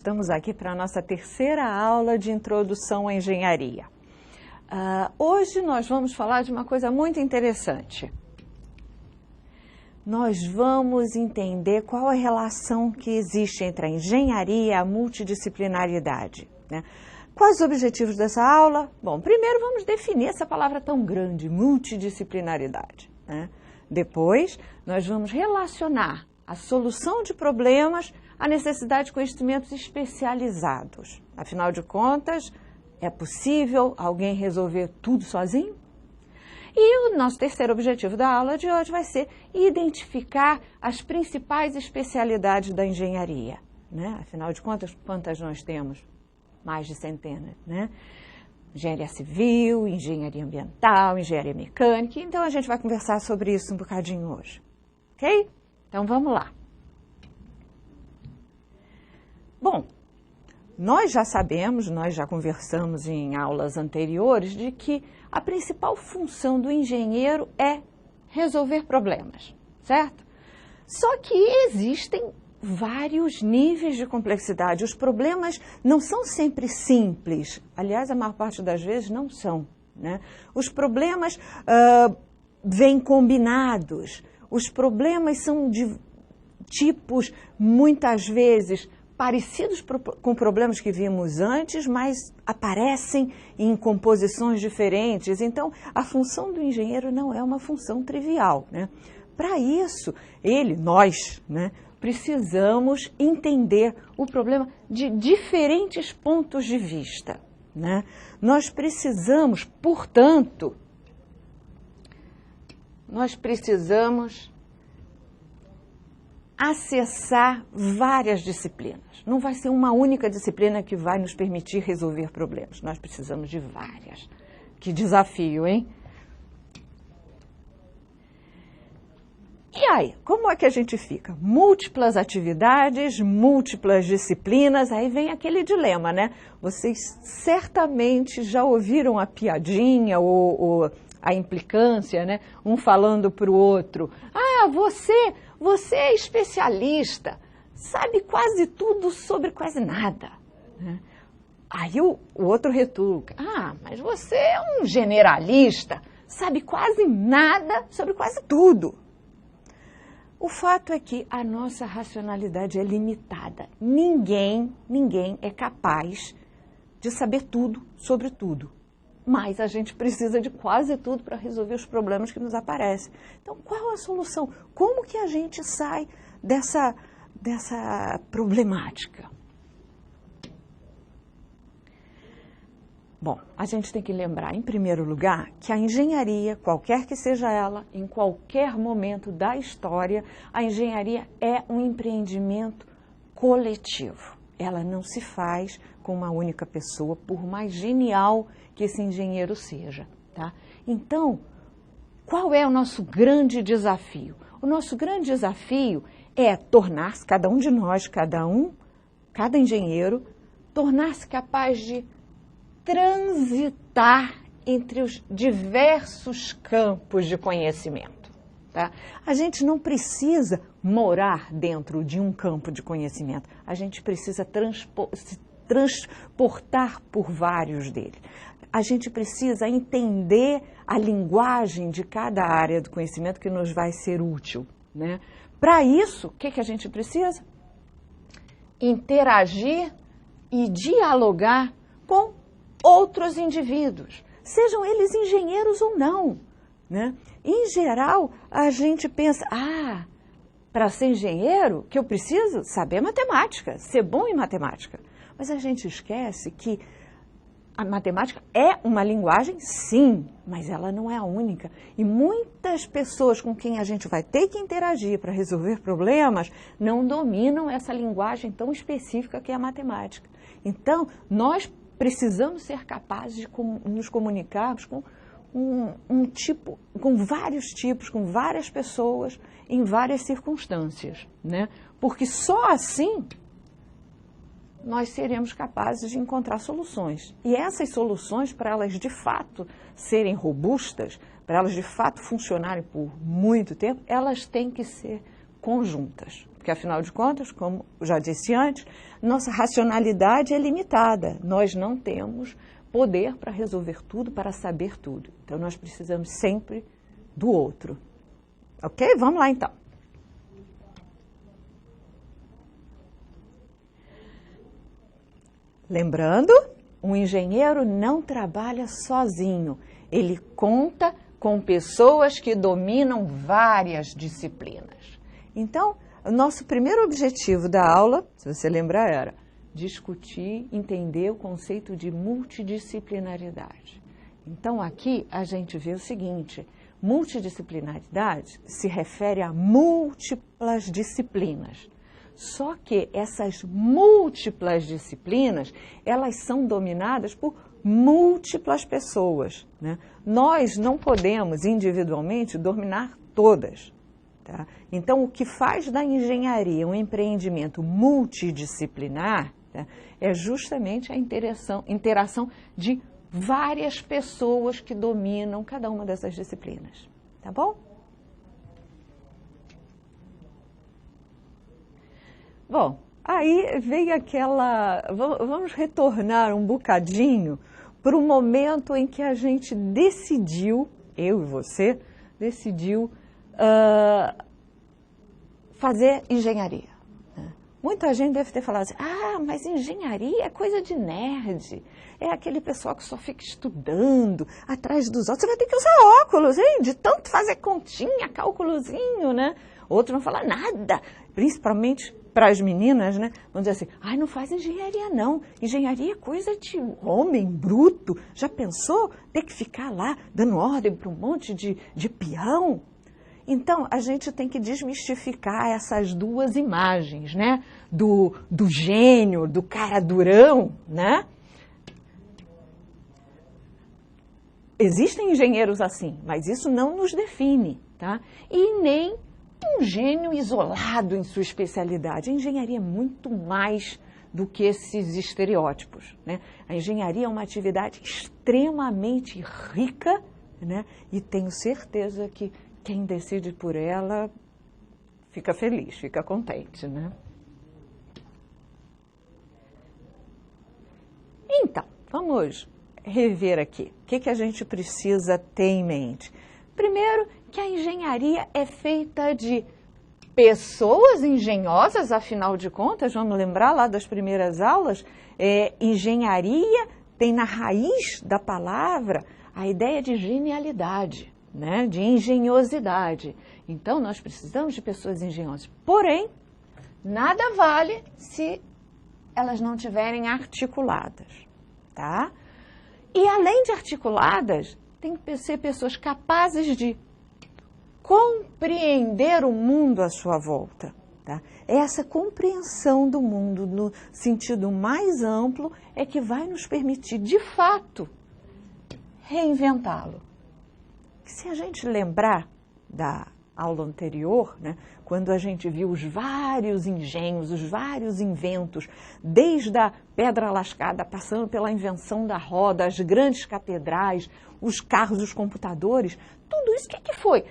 estamos aqui para a nossa terceira aula de introdução à engenharia. Hoje nós vamos falar de uma coisa muito interessante. Nós vamos entender qual a relação que existe entre a engenharia e a multidisciplinaridade, né? Quais os objetivos dessa aula? Bom, primeiro vamos definir essa palavra tão grande, multidisciplinaridade, né? Depois, nós vamos relacionar a solução de problemas à necessidade de conhecimentos especializados. Afinal de contas, é possível alguém resolver tudo sozinho? E o nosso terceiro objetivo da aula de hoje vai ser identificar as principais especialidades da engenharia, né? Afinal de contas, quantas nós temos? Mais de centenas, né? Engenharia civil, engenharia ambiental, engenharia mecânica. Então, a gente vai conversar sobre isso um bocadinho hoje. Ok? Então, vamos lá. Bom, nós já sabemos, nós já conversamos em aulas anteriores, de que a principal função do engenheiro é resolver problemas, certo? Só que existem vários níveis de complexidade. Os problemas não são sempre simples. Aliás, a maior parte das vezes não são, né? Os problemas vêm combinados. Os problemas são de tipos, muitas vezes, parecidos com problemas que vimos antes, mas aparecem em composições diferentes. Então, a função do engenheiro não é uma função trivial, né? Para isso, nós, né, precisamos entender o problema de diferentes pontos de vista, né? Nós precisamos, portanto, acessar várias disciplinas. Não vai ser uma única disciplina que vai nos permitir resolver problemas. Nós precisamos de várias. Que desafio, hein? E aí, como é que a gente fica? Múltiplas atividades, múltiplas disciplinas, aí vem aquele dilema, né? Vocês certamente já ouviram a piadinha ou a implicância, né? Um falando para o outro. Ah, você é especialista, sabe quase tudo sobre quase nada, né? Aí o outro retruca. Ah, mas você é um generalista, sabe quase nada sobre quase tudo. O fato é que a nossa racionalidade é limitada. Ninguém é capaz de saber tudo sobre tudo. Mas a gente precisa de quase tudo para resolver os problemas que nos aparecem. Então, qual a solução? Como que a gente sai dessa problemática? Bom, a gente tem que lembrar, em primeiro lugar, que a engenharia, qualquer que seja ela, em qualquer momento da história, a engenharia é um empreendimento coletivo. Ela não se faz com uma única pessoa, por mais genial que esse engenheiro seja, tá? Então, qual é o nosso grande desafio? O nosso grande desafio é tornar-se, cada um de nós, cada engenheiro, tornar-se capaz de transitar entre os diversos campos de conhecimento, tá? A gente não precisa morar dentro de um campo de conhecimento, a gente precisa se transportar por vários deles. A gente precisa entender a linguagem de cada área do conhecimento que nos vai ser útil, né? Para isso, o que a gente precisa? Interagir e dialogar com outros indivíduos, sejam eles engenheiros ou não, né? Em geral, a gente pensa, para ser engenheiro, que eu preciso saber matemática, ser bom em matemática. Mas a gente esquece que a matemática é uma linguagem, sim, mas ela não é a única. E muitas pessoas com quem a gente vai ter que interagir para resolver problemas não dominam essa linguagem tão específica que é a matemática. Então, nós precisamos ser capazes de nos comunicarmos com com vários tipos, com várias pessoas, em várias circunstâncias, né? Porque só assim nós seremos capazes de encontrar soluções. E essas soluções, para elas de fato serem robustas, para elas de fato funcionarem por muito tempo, elas têm que ser conjuntas, ok? porque afinal de contas, como já disse antes, nossa racionalidade é limitada. Nós não temos poder para resolver tudo, para saber tudo. Então, nós precisamos sempre do outro. Ok? Vamos lá, então. Lembrando, um engenheiro não trabalha sozinho. Ele conta com pessoas que dominam várias disciplinas. Então, o nosso primeiro objetivo da aula, se você lembrar, era discutir, entender o conceito de multidisciplinaridade. Então, aqui a gente vê o seguinte: multidisciplinaridade se refere a múltiplas disciplinas. Só que essas múltiplas disciplinas, elas são dominadas por múltiplas pessoas, né? Nós não podemos individualmente dominar todas, tá? Então, o que faz da engenharia um empreendimento multidisciplinar, tá, é justamente a interação de várias pessoas que dominam cada uma dessas disciplinas, tá bom? Bom, aí veio aquela... Vamos retornar um bocadinho para o momento em que a gente decidiu, eu e você, decidiu fazer engenharia. Muita gente deve ter falado assim: ah, mas engenharia é coisa de nerd, é aquele pessoal que só fica estudando atrás dos outros. Você vai ter que usar óculos, hein? De tanto fazer continha, cálculozinho, né? Outros não falam nada, principalmente para as meninas, né? Vão dizer assim: ai, não faz engenharia não, engenharia é coisa de homem bruto. Já pensou ter que ficar lá dando ordem para um monte de peão? Então, a gente tem que desmistificar essas duas imagens, né? Do gênio, do cara durão, né? Existem engenheiros assim, mas isso não nos define, tá? E nem um gênio isolado em sua especialidade. A engenharia é muito mais do que esses estereótipos, né? A engenharia é uma atividade extremamente rica, né? E tenho certeza que quem decide por ela fica feliz, fica contente, né? Então, vamos rever aqui. O que a gente precisa ter em mente? Primeiro, que a engenharia é feita de pessoas engenhosas, afinal de contas, vamos lembrar lá das primeiras aulas, engenharia tem na raiz da palavra a ideia de genialidade, né? De engenhosidade. Então, nós precisamos de pessoas engenhosas. Porém, nada vale se elas não estiverem articuladas, tá? E além de articuladas, tem que ser pessoas capazes de compreender o mundo à sua volta, tá? Essa compreensão do mundo no sentido mais amplo é que vai nos permitir, de fato, reinventá-lo. Se a gente lembrar da aula anterior, né, quando a gente viu os vários engenhos, os vários inventos, desde a pedra lascada, passando pela invenção da roda, as grandes catedrais, os carros, os computadores, tudo isso, o que foi?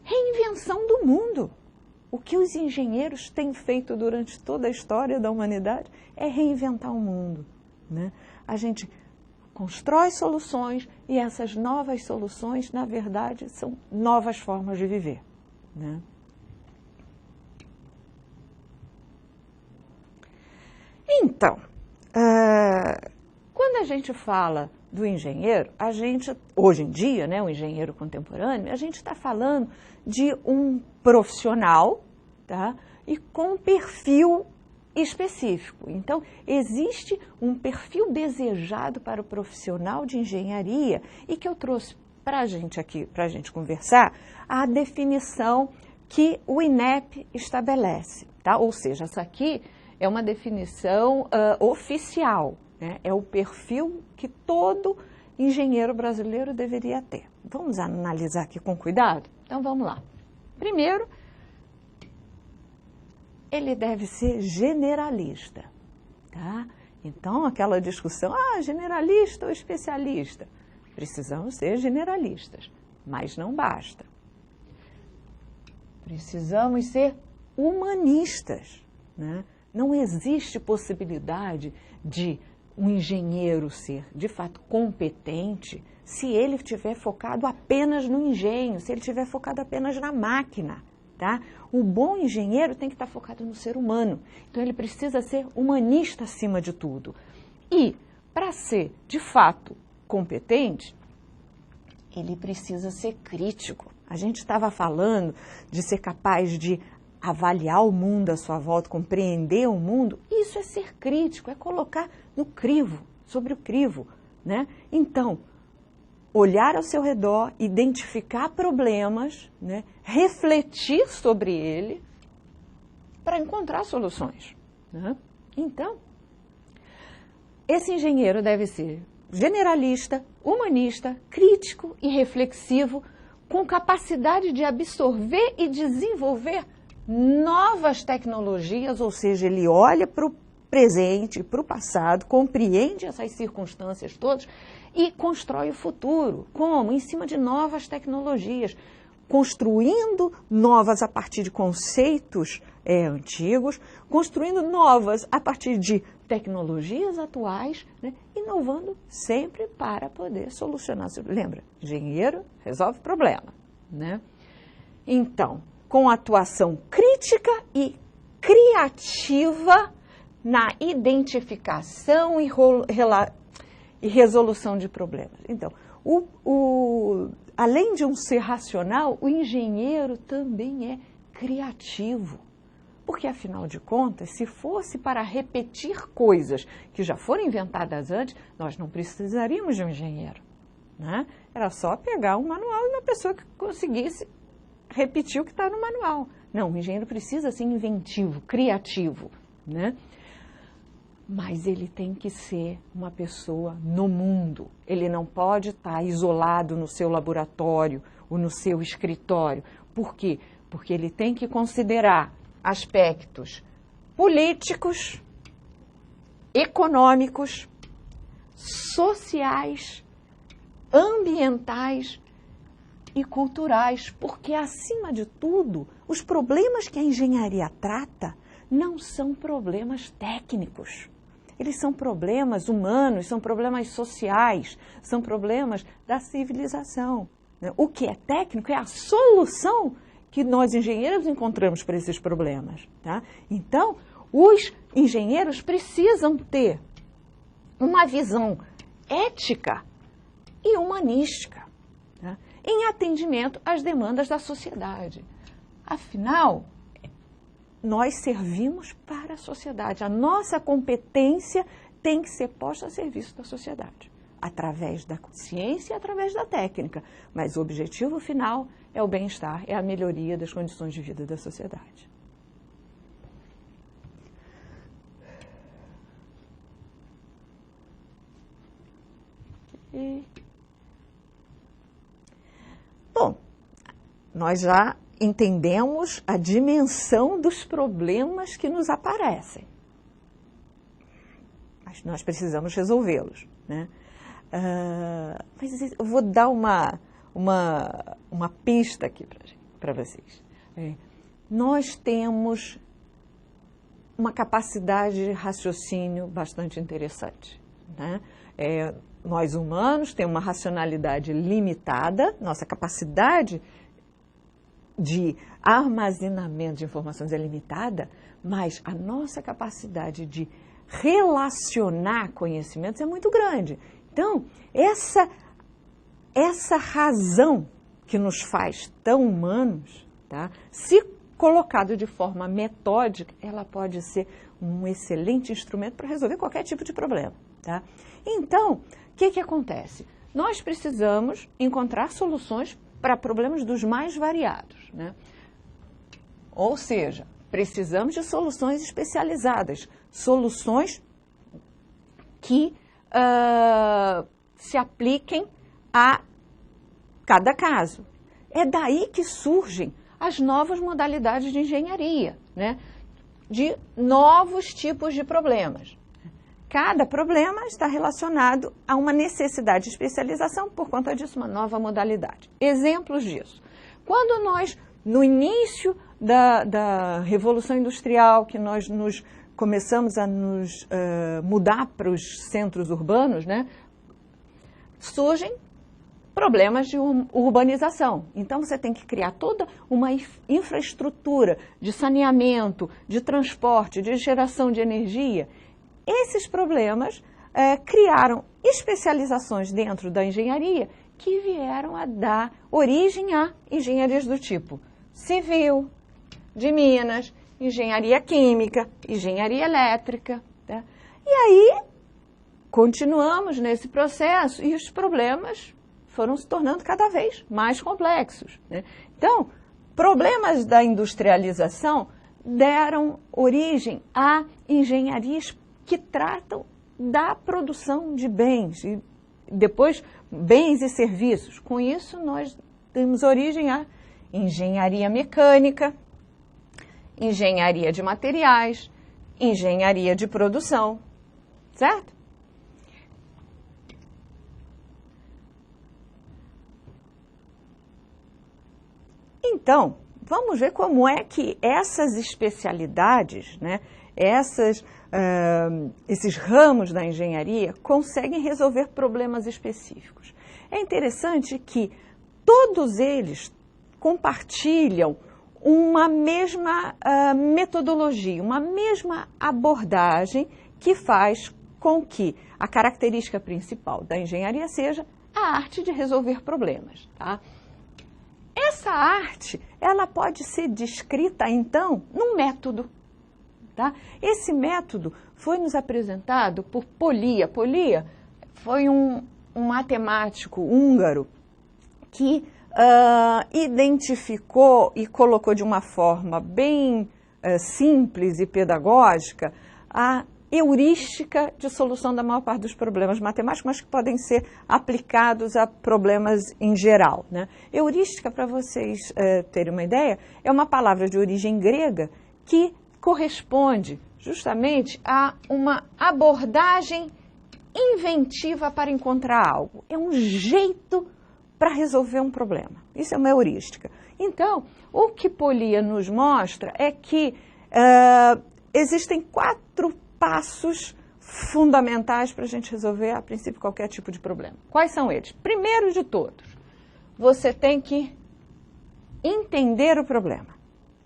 Reinvenção do mundo. O que os engenheiros têm feito durante toda a história da humanidade é reinventar o mundo, né? A gente constrói soluções e essas novas soluções, na verdade, são novas formas de viver, né? Então, quando a gente fala do engenheiro, a gente, hoje em dia, né, o engenheiro contemporâneo, a gente está falando de um profissional, tá? E com um perfil específico. Então, existe um perfil desejado para o profissional de engenharia e que eu trouxe para a gente aqui, para a gente conversar, a definição que o INEP estabelece, tá? Ou seja, essa aqui é uma definição oficial, né? É o perfil que todo engenheiro brasileiro deveria ter. Vamos analisar aqui com cuidado? Então, vamos lá. Primeiro, ele deve ser generalista, tá? Então, aquela discussão, generalista ou especialista? Precisamos ser generalistas, mas não basta. Precisamos ser humanistas, né? Não existe possibilidade de um engenheiro ser, de fato, competente se ele estiver focado apenas no engenho, se ele estiver focado apenas na máquina, tá? O bom engenheiro tem que estar focado no ser humano. Então, ele precisa ser humanista acima de tudo. E, para ser, de fato, competente, ele precisa ser crítico. A gente estava falando de ser capaz de avaliar o mundo à sua volta, compreender o mundo. Isso é ser crítico, é colocar no crivo, sobre o crivo, né? Então, olhar ao seu redor, identificar problemas, né? Refletir sobre ele para encontrar soluções, né? Então, esse engenheiro deve ser generalista, humanista, crítico e reflexivo, com capacidade de absorver e desenvolver novas tecnologias, ou seja, ele olha para o presente, para o passado, compreende essas circunstâncias todas e constrói o futuro. Como? Em cima de novas tecnologias, construindo novas a partir de conceitos antigos, construindo novas a partir de tecnologias atuais, né? Inovando sempre para poder solucionar. Lembra, engenheiro resolve problema, né? Então, com atuação crítica e criativa na identificação e resolução de problemas. Então, além de um ser racional, o engenheiro também é criativo. Porque, afinal de contas, se fosse para repetir coisas que já foram inventadas antes, nós não precisaríamos de um engenheiro, né? Era só pegar um manual e uma pessoa que conseguisse repetir o que está no manual. Não, o engenheiro precisa ser inventivo, criativo, né? Mas ele tem que ser uma pessoa no mundo. Ele não pode estar isolado no seu laboratório ou no seu escritório. Por quê? Porque ele tem que considerar aspectos políticos, econômicos, sociais, ambientais e culturais, porque, acima de tudo, os problemas que a engenharia trata não são problemas técnicos. Eles são problemas humanos, são problemas sociais, são problemas da civilização. O que é técnico é a solução que nós engenheiros encontramos para esses problemas, tá? Então, os engenheiros precisam ter uma visão ética e humanística, tá? Em atendimento às demandas da sociedade. Afinal, nós servimos para a sociedade. A nossa competência tem que ser posta a serviço da sociedade, através da ciência e através da técnica. Mas o objetivo final é o bem-estar, é a melhoria das condições de vida da sociedade. Bom, nós já entendemos a dimensão dos problemas que nos aparecem. Mas nós precisamos resolvê-los, né? Mas eu vou dar uma pista aqui para vocês. Nós temos uma capacidade de raciocínio bastante interessante, né? Nós humanos temos uma racionalidade limitada, nossa capacidade de armazenamento de informações é limitada, mas a nossa capacidade de relacionar conhecimentos é muito grande. Então, essa razão que nos faz tão humanos, tá? Se colocado de forma metódica, ela pode ser um excelente instrumento para resolver qualquer tipo de problema, tá? Então, o que acontece? Nós precisamos encontrar soluções para problemas dos mais variados, né? Ou seja, precisamos de soluções especializadas, soluções que se apliquem a cada caso. É daí que surgem as novas modalidades de engenharia, né? De novos tipos de problemas. Cada problema está relacionado a uma necessidade de especialização, por conta disso, uma nova modalidade. Exemplos disso. Quando nós, no início da Revolução Industrial, que nós começamos a nos mudar para os centros urbanos, né, surgem problemas de urbanização. Então, você tem que criar toda uma infraestrutura de saneamento, de transporte, de geração de energia. Esses problemas criaram especializações dentro da engenharia que vieram a dar origem a engenharias do tipo civil, de Minas, engenharia química, engenharia elétrica. Tá? E aí, continuamos nesse processo e os problemas foram se tornando cada vez mais complexos. Né? Então, problemas da industrialização deram origem a engenharias que tratam da produção de bens, e depois bens e serviços. Com isso, nós temos origem a engenharia mecânica, engenharia de materiais, engenharia de produção, certo? Então, vamos ver como é que essas especialidades, né, esses ramos da engenharia conseguem resolver problemas específicos. É interessante que todos eles compartilham uma mesma metodologia, uma mesma abordagem que faz com que a característica principal da engenharia seja a arte de resolver problemas. Tá? Essa arte, ela pode ser descrita, então, num método. Tá? Esse método foi nos apresentado por Polia. Polia foi um matemático húngaro que identificou e colocou de uma forma bem simples e pedagógica a heurística de solução da maior parte dos problemas matemáticos, mas que podem ser aplicados a problemas em geral. Né? Heurística, para vocês terem uma ideia, é uma palavra de origem grega que corresponde justamente a uma abordagem inventiva para encontrar algo. É um jeito para resolver um problema. Isso é uma heurística. Então, o que Polia nos mostra é que existem 4 passos fundamentais para a gente resolver, a princípio, qualquer tipo de problema. Quais são eles? Primeiro de todos, você tem que entender o problema.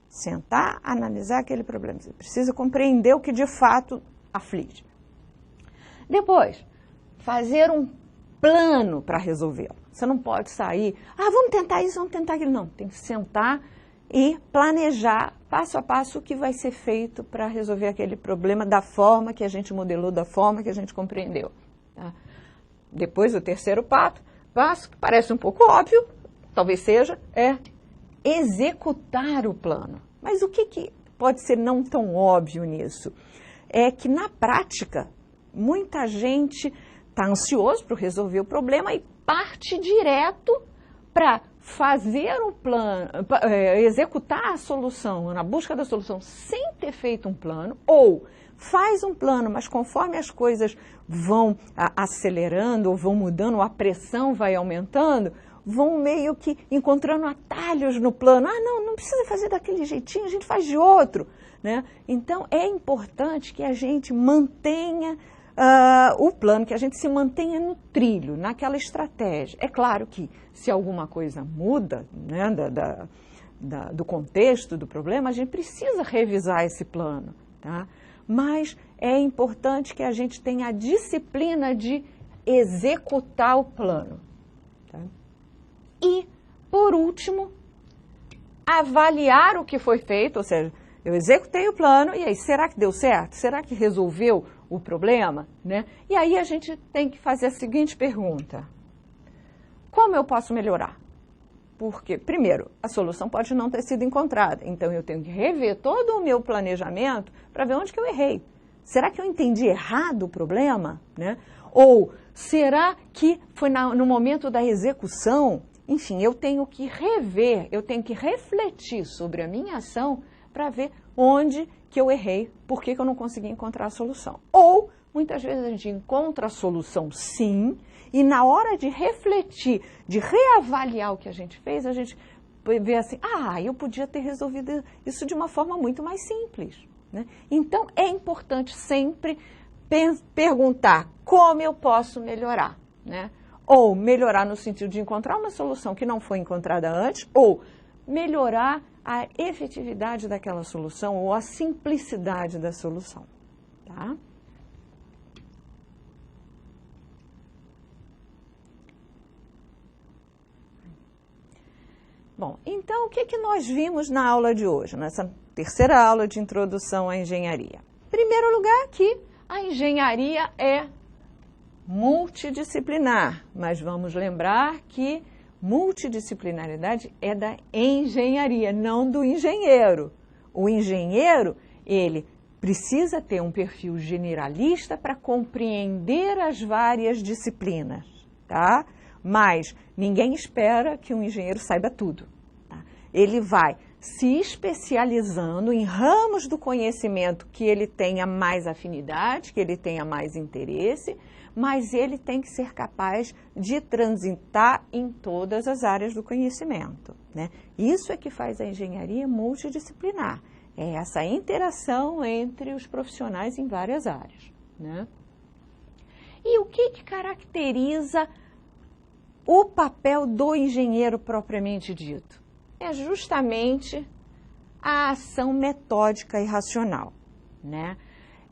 Sentar, analisar aquele problema. Você precisa compreender o que de fato aflige. Depois, fazer um plano para resolvê-lo. Você não pode sair, vamos tentar isso, vamos tentar aquilo. Não, tem que sentar e planejar passo a passo o que vai ser feito para resolver aquele problema da forma que a gente modelou, da forma que a gente compreendeu. Tá? Depois, o terceiro passo, que parece um pouco óbvio, talvez seja, é executar o plano. Mas o que pode ser não tão óbvio nisso? É que, na prática, muita gente está ansioso para resolver o problema e parte direto para fazer o plano, executar a solução, na busca da solução, sem ter feito um plano, ou faz um plano, mas conforme as coisas vão acelerando ou vão mudando, a pressão vai aumentando, vão meio que encontrando atalhos no plano. Não precisa fazer daquele jeitinho, a gente faz de outro. Né? Então, é importante que a gente mantenha o plano, que a gente se mantenha no trilho, naquela estratégia. É claro que se alguma coisa muda, né, do contexto do problema, a gente precisa revisar esse plano. Tá? Mas é importante que a gente tenha a disciplina de executar o plano. Tá? E, por último, avaliar o que foi feito, ou seja, eu executei o plano e aí, será que deu certo? Será que resolveu o problema? Né? E aí a gente tem que fazer a seguinte pergunta: como eu posso melhorar? Porque, primeiro, a solução pode não ter sido encontrada, então eu tenho que rever todo o meu planejamento para ver onde que eu errei. Será que eu entendi errado o problema? Né? Ou será que foi no momento da execução? Enfim, eu tenho que rever, eu tenho que refletir sobre a minha ação para ver onde que eu errei, por que eu não consegui encontrar a solução. Ou, muitas vezes a gente encontra a solução sim, e na hora de refletir, de reavaliar o que a gente fez, a gente vê assim, eu podia ter resolvido isso de uma forma muito mais simples, né? Então, é importante sempre perguntar como eu posso melhorar, né? Ou melhorar no sentido de encontrar uma solução que não foi encontrada antes, ou melhorar a efetividade daquela solução ou a simplicidade da solução, tá? Bom, então o que nós vimos na aula de hoje, nessa terceira aula de introdução à engenharia? Em primeiro lugar, que a engenharia é multidisciplinar, mas vamos lembrar que multidisciplinaridade é da engenharia, não do engenheiro. O engenheiro, ele precisa ter um perfil generalista para compreender as várias disciplinas, tá? Mas ninguém espera que um engenheiro saiba tudo, tá? Ele vai se especializando em ramos do conhecimento que ele tenha mais afinidade, que ele tenha mais interesse, mas ele tem que ser capaz de transitar em todas as áreas do conhecimento, né? Isso é que faz a engenharia multidisciplinar, é essa interação entre os profissionais em várias áreas, né? E o que caracteriza o papel do engenheiro propriamente dito? É justamente a ação metódica e racional, né?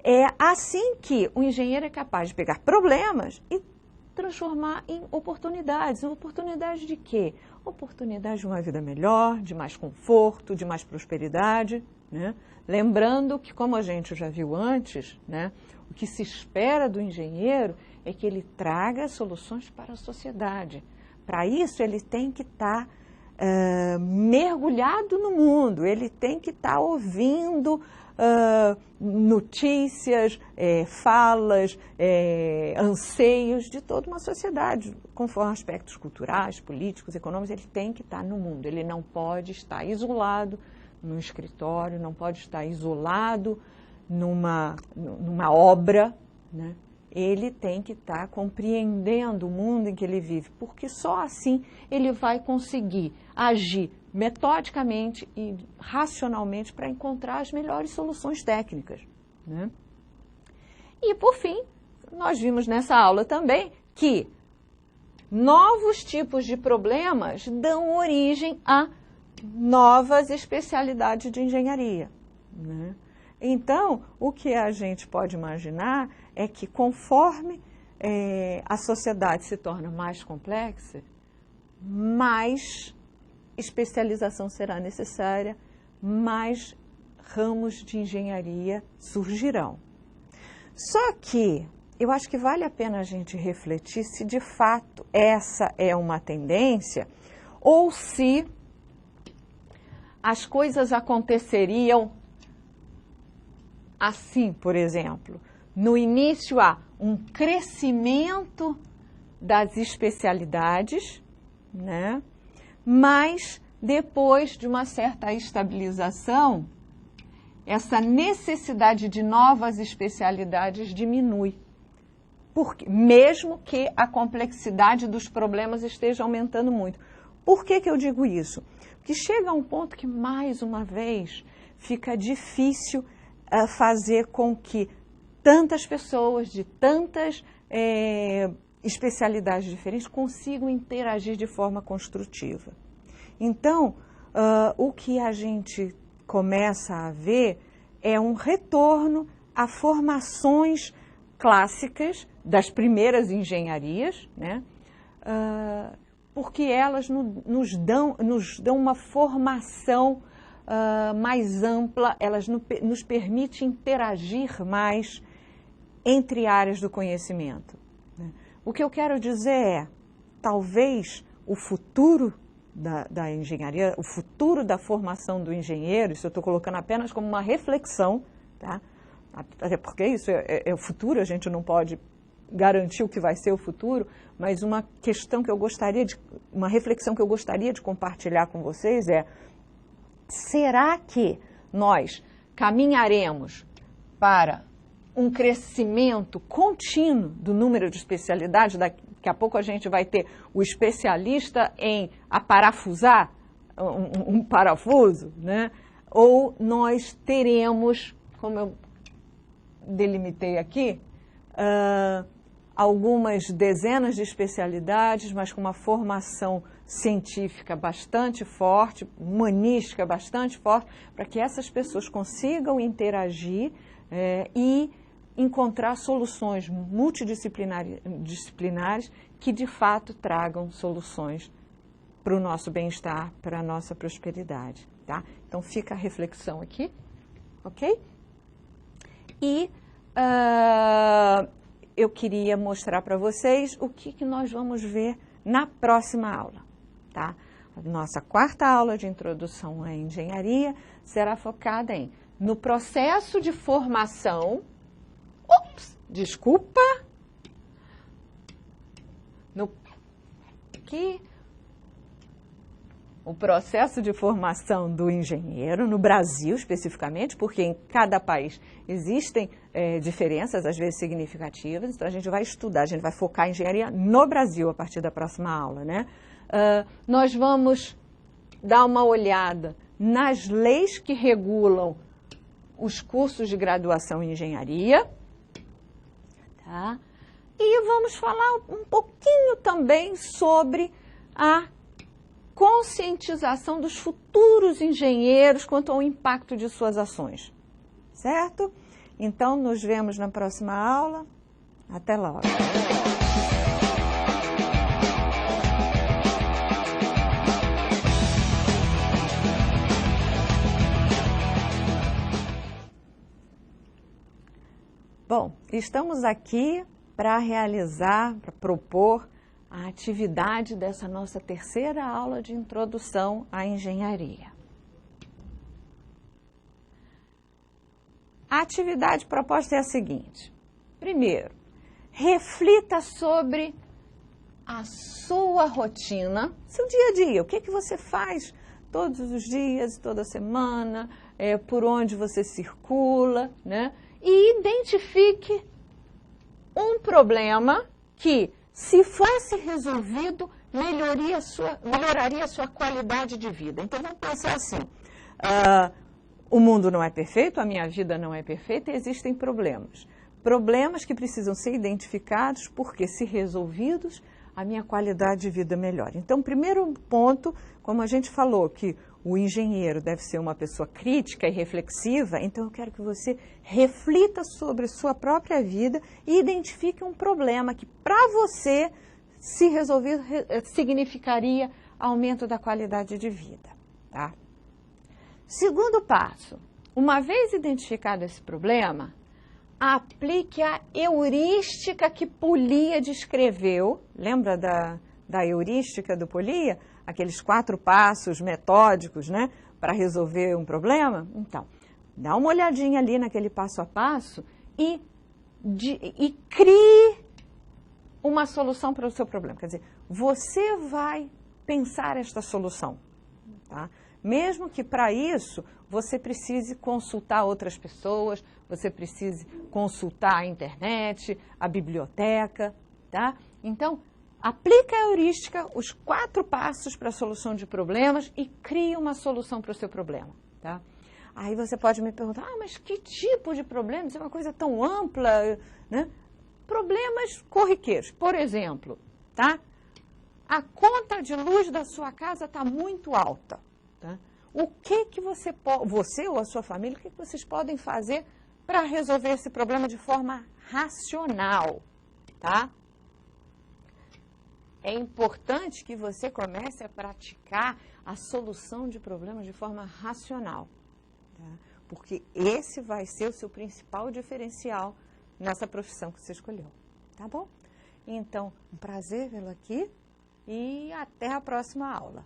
É assim que o engenheiro é capaz de pegar problemas e transformar em oportunidades. Oportunidade de quê? Oportunidade de uma vida melhor, de mais conforto, de mais prosperidade, né? Lembrando que, como a gente já viu antes, né, o que se espera do engenheiro é que ele traga soluções para a sociedade. Para isso, ele tem que estar mergulhado no mundo, ele tem que estar ouvindo notícias, falas, anseios de toda uma sociedade, conforme aspectos culturais, políticos, econômicos. Ele tem que estar no mundo, ele não pode estar isolado no escritório, não pode estar isolado numa obra, né? Ele tem que estar compreendendo o mundo em que ele vive, porque só assim ele vai conseguir agir metodicamente e racionalmente para encontrar as melhores soluções técnicas, né? E, por fim, nós vimos nessa aula também que novos tipos de problemas dão origem a novas especialidades de engenharia, né? Então, o que a gente pode imaginar é que conforme a sociedade se torna mais complexa, mais especialização será necessária, mais ramos de engenharia surgirão. Só que eu acho que vale a pena a gente refletir se de fato essa é uma tendência ou se as coisas aconteceriam assim, por exemplo. No início há um crescimento das especialidades, né? Mas depois de uma certa estabilização, essa necessidade de novas especialidades diminui, porque, mesmo que a complexidade dos problemas esteja aumentando muito. Por que eu digo isso? Porque chega a um ponto que, mais uma vez, fica difícil fazer com que tantas pessoas de tantas especialidades diferentes consigam interagir de forma construtiva. Então, o que a gente começa a ver é um retorno a formações clássicas das primeiras engenharias, né? Porque elas nos dão uma formação mais ampla, elas nos permitem interagir mais entre áreas do conhecimento, né? O que eu quero dizer é, talvez o futuro da engenharia, o futuro da formação do engenheiro, isso eu estou colocando apenas como uma reflexão, tá? Até porque isso é o futuro, a gente não pode garantir o que vai ser o futuro, mas uma questão que eu gostaria uma reflexão que eu gostaria de compartilhar com vocês é: será que nós caminharemos para um crescimento contínuo do número de especialidades? Daqui a pouco a gente vai ter o especialista em aparafusar um parafuso, né? Ou nós teremos, como eu delimitei aqui, algumas dezenas de especialidades, mas com uma formação científica bastante forte, humanística bastante forte, para que essas pessoas consigam interagir e encontrar soluções multidisciplinares que, de fato, tragam soluções para o nosso bem-estar, para a nossa prosperidade, tá? Então, fica a reflexão aqui, ok? E eu queria mostrar para vocês o que nós vamos ver na próxima aula, tá? A nossa quarta aula de introdução à engenharia será focada no processo de formação. Desculpa. O processo de formação do engenheiro, no Brasil especificamente, porque em cada país existem diferenças, às vezes significativas, então a gente vai estudar, a gente vai focar em engenharia no Brasil a partir da próxima aula, né? Nós vamos dar uma olhada nas leis que regulam os cursos de graduação em engenharia, tá? E vamos falar um pouquinho também sobre a conscientização dos futuros engenheiros quanto ao impacto de suas ações, certo? Então, nos vemos na próxima aula. Até logo. Bom, estamos aqui para propor a atividade dessa nossa terceira aula de introdução à engenharia. A atividade proposta é a seguinte. Primeiro, reflita sobre a sua rotina, seu dia a dia. O que você faz todos os dias, toda semana, por onde você circula, né? E identifique um problema que, se fosse resolvido, melhoraria a sua qualidade de vida. Então, vamos pensar assim, o mundo não é perfeito, a minha vida não é perfeita, existem problemas. Problemas que precisam ser identificados, porque, se resolvidos, a minha qualidade de vida melhora. Então, primeiro ponto, como a gente falou, que o engenheiro deve ser uma pessoa crítica e reflexiva, então eu quero que você reflita sobre sua própria vida e identifique um problema que, para você, se resolver, significaria aumento da qualidade de vida, tá? Segundo passo, uma vez identificado esse problema, aplique a heurística que Polya descreveu. Lembra da heurística do Polya? Aqueles 4 passos metódicos, né, para resolver um problema? Então, dá uma olhadinha ali naquele passo a passo e crie uma solução para o seu problema. Quer dizer, você vai pensar esta solução, tá? Mesmo que para isso você precise consultar outras pessoas, você precise consultar a internet, a biblioteca, tá? Então, aplica a heurística, os 4 passos para a solução de problemas e crie uma solução para o seu problema, tá? Aí você pode me perguntar, mas que tipo de problema? Isso é uma coisa tão ampla, né? Problemas corriqueiros, por exemplo, tá? A conta de luz da sua casa está muito alta, tá? O que você ou a sua família, o que vocês podem fazer para resolver esse problema de forma racional, tá? É importante que você comece a praticar a solução de problemas de forma racional, tá? Porque esse vai ser o seu principal diferencial nessa profissão que você escolheu, tá bom? Então, um prazer vê-lo aqui e até a próxima aula.